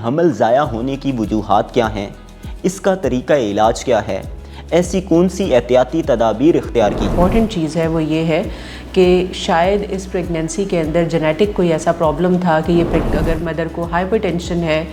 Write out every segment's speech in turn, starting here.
حمل ضائع ہونے کی وجوہات کیا ہیں، اس کا طریقہ علاج کیا ہے، ایسی کون سی احتیاطی تدابیر اختیار کی؟ امپورٹنٹ چیز ہے وہ یہ ہے کہ شاید اس پریگننسی کے اندر جینیٹک کوئی ایسا پرابلم تھا کہ یہ اگر مدر کو ہائپر ٹینشن ہے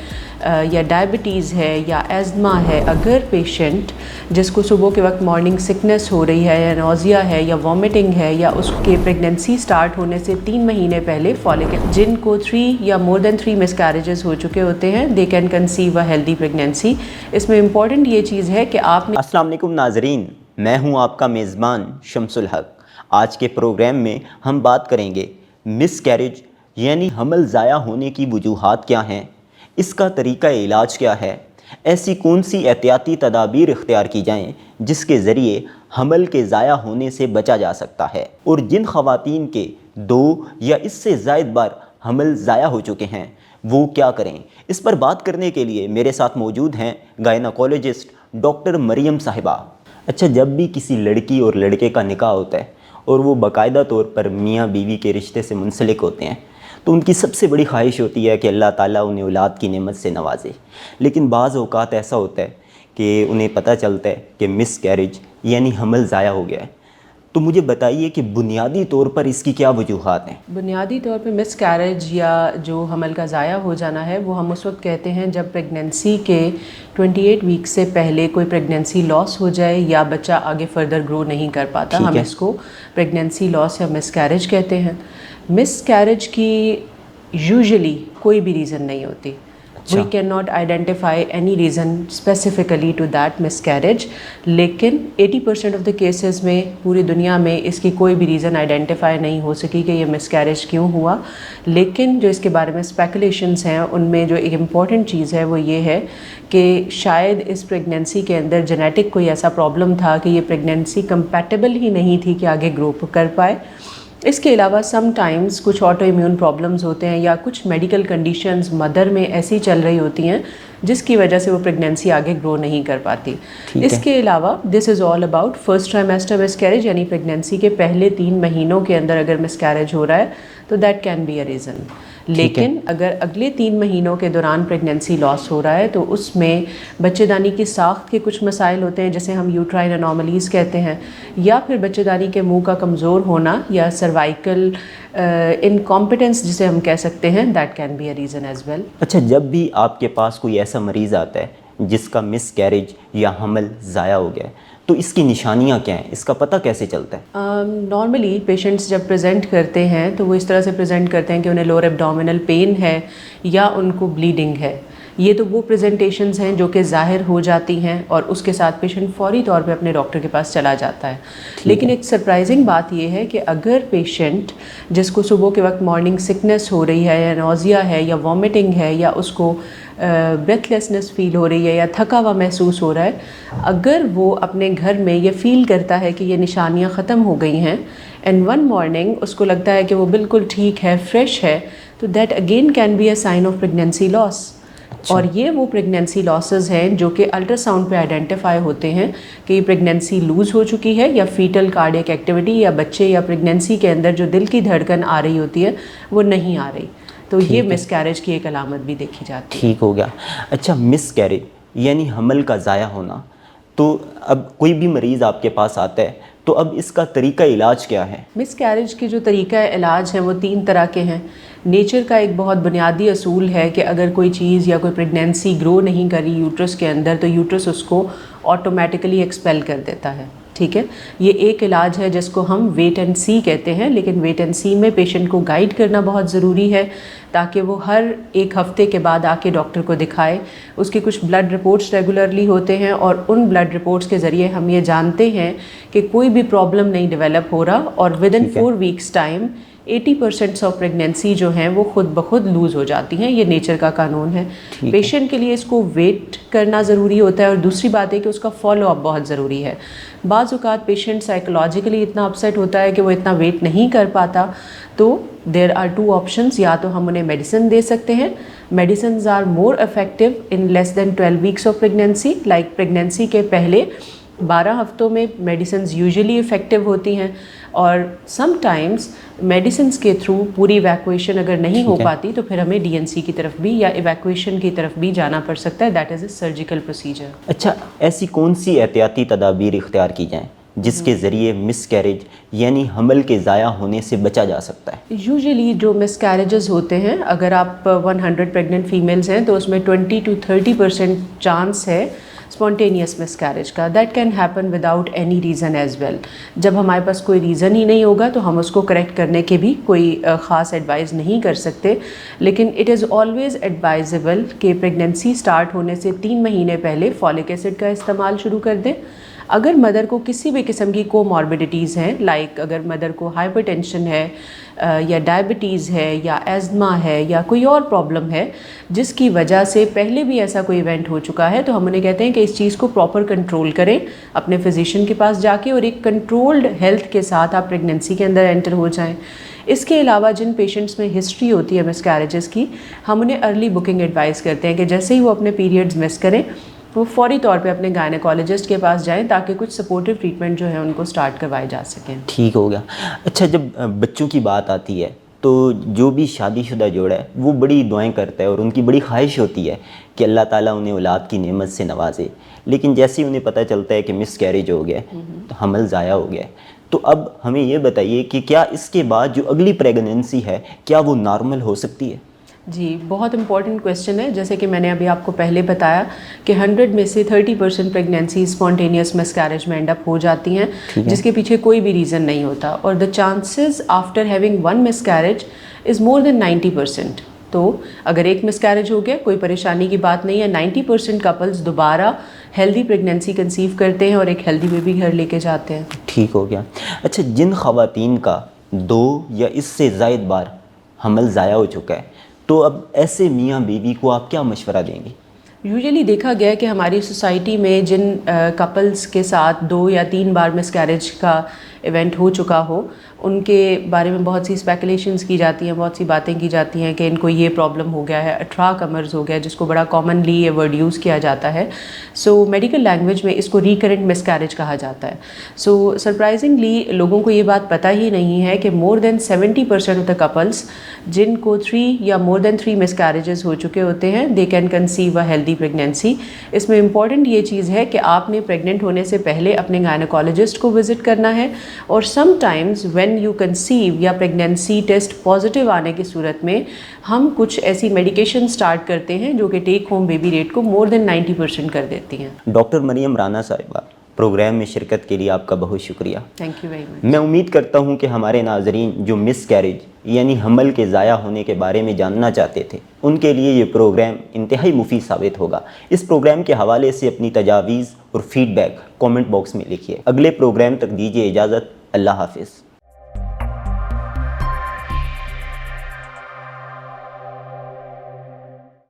یا ڈائبٹیز ہے یا ایزما ہے، اگر پیشنٹ جس کو صبح کے وقت مارننگ سکنس ہو رہی ہے یا نوزیا ہے یا وامٹنگ ہے یا اس کے پریگننسی سٹارٹ ہونے سے 3 مہینے پہلے فالک جن کو 3 یا مور دین 3 مس کیریجز ہو چکے ہوتے ہیں، they can conceive a healthy pregnancy. اس میں امپورٹنٹ یہ چیز ہے کہ آپ نے السلام علیکم ناظرین، میں ہوں آپ کا میزبان شمس الحق۔ آج کے پروگرام میں ہم بات کریں گے مس کیریج یعنی حمل ضائع ہونے کی وجوہات کیا ہیں، اس کا طریقہ علاج کیا ہے، ایسی کون سی احتیاطی تدابیر اختیار کی جائیں جس کے ذریعے حمل کے ضائع ہونے سے بچا جا سکتا ہے، اور جن خواتین کے 2 یا اس سے زائد بار حمل ضائع ہو چکے ہیں وہ کیا کریں۔ اس پر بات کرنے کے لیے میرے ساتھ موجود ہیں گائناکولوجسٹ ڈاکٹر مریم صاحبہ۔ اچھا، جب بھی کسی لڑکی اور لڑکے کا نکاح ہوتا ہے اور وہ باقاعدہ طور پر میاں بیوی کے رشتے سے منسلک ہوتے ہیں تو ان کی سب سے بڑی خواہش ہوتی ہے کہ اللہ تعالیٰ انہیں اولاد کی نعمت سے نوازے، لیکن بعض اوقات ایسا ہوتا ہے کہ انہیں پتہ چلتا ہے کہ مس کیریج یعنی حمل ضائع ہو گیا ہے۔ تو مجھے بتائیے کہ بنیادی طور پر اس کی کیا وجوہات ہیں؟ بنیادی طور پہ مس کیریج یا جو حمل کا ضائع ہو جانا ہے وہ ہم اس وقت کہتے ہیں جب پریگننسی کے 28 ویک سے پہلے کوئی پریگننسی لاس ہو جائے یا بچہ آگے فردر گرو نہیں کر پاتا، ہم اس کو پریگننسی لاس یا مس کیریج کہتے ہیں۔ مس کیریج کی یوزلی کوئی بھی ریزن نہیں ہوتی۔ We cannot identify any reason specifically to that miscarriage، لیکن 80% آف دا کیسز میں پوری دنیا میں اس کی کوئی بھی ریزن آئیڈینٹیفائی نہیں ہو سکی کہ یہ مسکیریج کیوں ہوا، لیکن جو اس کے بارے میں اسپیکولیشنز ہیں ان میں جو ایک امپورٹنٹ چیز ہے وہ یہ ہے کہ شاید اس پریگننسی کے اندر جینیٹک کوئی ایسا پرابلم تھا کہ یہ پریگننسی کمپیٹیبل ہی نہیں تھی کہ آگے گرو کر پائے۔ اس کے علاوہ سم ٹائمز کچھ آٹو ایمیون پرابلمز ہوتے ہیں یا کچھ میڈیکل کنڈیشنز مدر میں ایسی چل رہی ہوتی ہیں جس کی وجہ سے وہ پریگننسی آگے گرو نہیں کر پاتی۔ اس کے علاوہ this is all about first trimester miscarriage, یعنی پریگننسی کے پہلے 3 مہینوں کے اندر اگر مس کیریج ہو رہا ہے تو that can be a reason. لیکن اگر اگلے 3 مہینوں کے دوران پریگننسی لاس ہو رہا ہے تو اس میں بچے دانی کی ساخت کے کچھ مسائل ہوتے ہیں جسے ہم یوٹرائن انوملیز کہتے ہیں، یا پھر بچے دانی کے منہ کا کمزور ہونا یا سروائکل انکمپیٹنس جسے ہم کہہ سکتے ہیں، that can be a reason as well. اچھا، جب بھی آپ کے پاس کوئی ایسا مریض آتا ہے جس کا مس کیریج یا حمل ضائع ہو گیا ہے تو اس کی نشانیاں کیا ہیں، اس کا پتہ کیسے چلتا ہے؟ نارملی پیشنٹس جب پریزنٹ کرتے ہیں تو وہ اس طرح سے پریزنٹ کرتے ہیں کہ انہیں لوور ایبڈومینل پین ہے یا ان کو بلیڈنگ ہے۔ یہ تو وہ پریزنٹیشنز ہیں جو کہ ظاہر ہو جاتی ہیں اور اس کے ساتھ پیشنٹ فوری طور پہ اپنے ڈاکٹر کے پاس چلا جاتا ہے۔ لیکن ایک سرپرائزنگ بات یہ ہے کہ اگر پیشنٹ جس کو صبح کے وقت مارننگ سکنس ہو رہی ہے یا نوزیا ہے یا وامٹنگ ہے یا اس کو بریتھ لیسنس فیل ہو رہی ہے یا تھکا ہوا محسوس ہو رہا ہے، اگر وہ اپنے گھر میں یہ فیل کرتا ہے کہ یہ نشانیاں ختم ہو گئی ہیں اینڈ ون مارننگ اس کو لگتا ہے کہ وہ بالکل ٹھیک ہے، فریش ہے، تو that again can be a sign of pregnancy loss. اور یہ وہ پریگننسی لاسز ہیں جو کہ الٹرا ساؤنڈ پہ آئیڈینٹیفائی ہوتے ہیں کہ یہ پریگننسی لوز ہو چکی ہے یا فیٹل کارڈیک ایکٹیویٹی یا بچے یا پریگننسی کے اندر جو دل کی دھڑکن آ رہی ہوتی ہے وہ نہیں آ رہی، تو یہ مس کیریج کی ایک علامت بھی دیکھی جاتی ہے۔ ٹھیک ہو گیا۔ اچھا، مس کیریج یعنی حمل کا ضائع ہونا، تو اب کوئی بھی مریض آپ کے پاس آتا ہے تو اب اس کا طریقہ علاج کیا ہے؟ مس کیریج کے جو طریقہ علاج ہیں وہ 3 طرح کے ہیں۔ نیچر کا ایک بہت بنیادی اصول ہے کہ اگر کوئی چیز یا کوئی پریگننسی گرو نہیں کری یوٹرس کے اندر تو یوٹرس اس کو آٹومیٹیکلی ایکسپیل کر دیتا ہے، ٹھیک ہے۔ یہ ایک علاج ہے جس کو ہم ویٹ اینڈ سی کہتے ہیں، لیکن ویٹ اینڈ سی میں پیشنٹ کو گائیڈ کرنا بہت ضروری ہے تاکہ وہ ہر 1 ہفتے کے بعد آ کے ڈاکٹر کو دکھائے۔ اس کے کچھ بلڈ رپورٹس ریگولرلی ہوتے ہیں اور ان بلڈ رپورٹس کے ذریعے ہم یہ جانتے ہیں کہ کوئی بھی پرابلم نہیں ڈیولپ ہو رہا، اور within 4 weeks time 80% of pregnancy جو ہیں وہ خود بخود لوز ہو جاتی ہیں۔ یہ نیچر کا قانون ہے۔ پیشنٹ کے لیے اس کو ویٹ کرنا ضروری ہوتا ہے، اور دوسری بات ہے کہ اس کا فالو اپ بہت ضروری ہے۔ بعض اوقات پیشنٹ سائیکولوجیکلی اتنا اپسیٹ ہوتا ہے کہ وہ اتنا ویٹ نہیں کر پاتا، تو دیر آر 2 آپشنس۔ یا تو ہم انہیں میڈیسن دے سکتے ہیں، medicines are more effective in less than 12 weeks of pregnancy, like pregnancy کے پہلے 12 ہفتوں میں میڈیسنز یوزلی افیکٹو ہوتی ہیں، اور سم ٹائمز میڈیسنز کے تھرو پوری ایویکویشن اگر نہیں ہو پاتی تو پھر ہمیں ڈی این سی کی طرف بھی یا ایویکویشن کی طرف بھی جانا پڑ سکتا ہے. That is a surgical procedure. اچھا، ایسی کون سی احتیاطی تدابیر اختیار کی جائیں جس کے ذریعے مس کیریج یعنی حمل کے ضائع ہونے سے بچا جا سکتا ہے؟ یوزلی جو مس کیریجز ہوتے ہیں، اگر آپ 100 پریگننٹ فیمیلز ہیں تو اس میں 20 to 30% چانس ہے اسپونٹینیس مس کیریج کا. That can happen without any reason as well. جب ہمارے پاس کوئی ریزن ہی نہیں ہوگا تو ہم اس کو کریکٹ کرنے کے بھی کوئی خاص ایڈوائز نہیں کر سکتے. لیکن اٹ از آلویز ایڈوائزیبل کہ پریگننسی اسٹارٹ ہونے سے 3 مہینے پہلے فولک ایسڈ کا استعمال شروع کر دیں. اگر مدر کو کسی بھی قسم کی کوماربڈیٹیز ہیں، لائک اگر مدر کو ہائپر ٹینشن ہے یا ڈائبٹیز ہے یا ایزما ہے یا کوئی اور پرابلم ہے جس کی وجہ سے پہلے بھی ایسا کوئی ایونٹ ہو چکا ہے، تو ہم انہیں کہتے ہیں کہ اس چیز کو پراپر کنٹرول کریں اپنے فزیشین کے پاس جا کے، اور ایک کنٹرولڈ ہیلتھ کے ساتھ آپ پریگننسی کے اندر انٹر ہو جائیں. اس کے علاوہ جن پیشنٹس میں ہسٹری ہوتی ہے مس کیریجز کی، ہم انہیں ارلی بکنگ ایڈوائز کرتے ہیں کہ جیسے ہی وہ اپنے پیریڈز مس کریں وہ فوری طور پہ اپنے گائنیکالوجسٹ کے پاس جائیں تاکہ کچھ سپورٹیو ٹریٹمنٹ جو ہے ان کو سٹارٹ کروائے جا سکیں. ٹھیک ہو گیا. اچھا، جب بچوں کی بات آتی ہے تو جو بھی شادی شدہ جوڑا ہے وہ بڑی دعائیں کرتا ہے اور ان کی بڑی خواہش ہوتی ہے کہ اللہ تعالیٰ انہیں اولاد کی نعمت سے نوازے، لیکن جیسے ہی انہیں پتہ چلتا ہے کہ مس کیریج ہو گیا ہے، تو حمل ضائع ہو گیا ہے، تو اب ہمیں یہ بتائیے کہ کیا اس کے بعد جو اگلی پریگننسی ہے کیا وہ نارمل ہو سکتی ہے؟ جی، بہت امپورٹنٹ کویشچن ہے. جیسے کہ میں نے ابھی آپ کو پہلے بتایا کہ 100 میں سے 30% پریگنینسی اسپونٹینیس مس کیریج میں اینڈ اپ ہو جاتی ہیں جس کے پیچھے کوئی بھی ریزن نہیں ہوتا، اور the chances after having 1 miscarriage is more than 90%. تو اگر ایک مس کیریج ہو گیا کوئی پریشانی کی بات نہیں ہے. 90% کپلز دوبارہ ہیلدی پریگنینسی کنسیو کرتے ہیں اور ایک ہیلدی بیبی گھر لے کے جاتے ہیں. ٹھیک ہو گیا. اچھا، جن خواتین کا 2 یا اس سے زائد بار حمل ضائع ہو چکا ہے تو اب ایسے میاں بیوی کو آپ کیا مشورہ دیں گے؟ یوزلی دیکھا گیا ہے کہ ہماری سوسائٹی میں جن کپلز کے ساتھ 2 یا 3 بار مس کیریج کا ایونٹ ہو چکا ہو ان کے بارے میں بہت سی اسپیکولیشنز کی جاتی ہیں، بہت سی باتیں کی جاتی ہیں کہ ان کو یہ پرابلم ہو گیا ہے، اٹراک مرض ہو گیا جس کو بڑا کامنلی یہ ورڈ یوز کیا جاتا ہے. سو میڈیکل لینگویج میں اس کو ریکرنٹ مس کیریج کہا جاتا ہے. سو سرپرائزنگلی لوگوں کو یہ بات پتہ ہی نہیں ہے کہ مور دین 70% آف دا کپلس جن کو 3 یا مور دین 3 مس کیریجز ہو چکے ہوتے ہیں they can conceive a healthy pregnancy. اس میں امپورٹنٹ یہ چیز ہے کہ آپ نے پریگننٹ ہونے سے پہلے اپنے گائنیکالوجسٹ کو وزٹ کرنا ہے، اور some times when you conceive یا پریگنینسی ٹیسٹ پازیٹیو آنے کی صورت میں ہم کچھ ایسی میڈیکیشن سٹارٹ کرتے ہیں جو کہ ٹیک ہوم بیبی ریٹ کو مور دین 90% کر دیتی ہیں. ڈاکٹر مریم رانا صاحبہ، پروگرام میں شرکت کے لیے آپ کا بہت شکریہ. Thank you very much. میں امید کرتا ہوں کہ ہمارے ناظرین جو مس کیریج یعنی حمل کے ضائع ہونے کے بارے میں جاننا چاہتے تھے ان کے لیے یہ پروگرام انتہائی مفید ثابت ہوگا. اس پروگرام کے حوالے سے اپنی تجاویز اور فیڈ بیک کامنٹ باکس میں لکھیے. اگلے پروگرام تک دیجیے اجازت. اللہ حافظ.